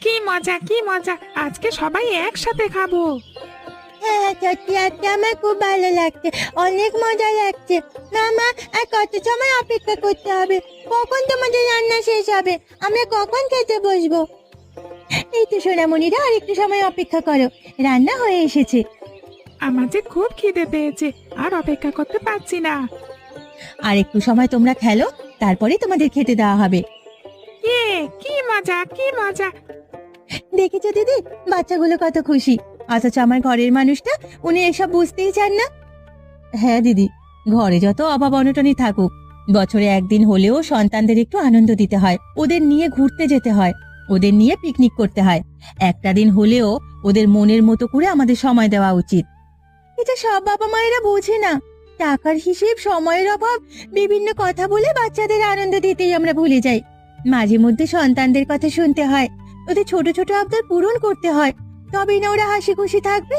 কি মজা কি মজা, আজকে সবাই একসাথে খাবো। হ্যাঁ হ্যাঁ, সত্যি আজকে আমার খুব ভালো লাগছে, অনেক মজা লাগছে। না মা, আর কত সময় অপেক্ষা করতে হবে? কখন তোমাদের রান্না শেষ হবে? আমরা কখন খেতে বসবো? এই তো সোনামণিরা, আর একটু সময় অপেক্ষা করো, রান্না হয়ে এসেছে। আমার যে খুব খিদে পেয়েছে, আর অপেক্ষা করতে পারছি না। আর একটু সময় তোমরা খেলো, তারপরে তোমাদের খেতে দেওয়া হবে। কি মজা কি মজা। দেখেছো দিদি, বাচ্চাগুলো কত খুশি, অথচ আমার ঘরের মানুষটা, উনি এসব বুঝতেই চান না। হ্যাঁ দিদি, ঘরে যত অভাব অনটনই থাকুক, বছরে একদিন হলেও সন্তানদের একটু আনন্দ দিতে হয়, ওদের নিয়ে ঘুরতে যেতে হয়, ওদের নিয়ে পিকনিক করতে হয়, একটা দিন হলেও ওদের মনের মতো করে আমাদের সময় দেওয়া উচিত। এটা সব বাবা মায়েরা বোঝে না। টাকার হিসেব, সময়ের অভাব, বিভিন্ন কথা বলে বাচ্চাদের আনন্দ দিতেই আমরা ভুলে যাই। মাঝে মধ্যে সন্তানদের কথা শুনতে হয়, ওদের ছোট ছোট আবদার পূরণ করতে হয়, তবেই না ওরা হাসি খুশি থাকবে।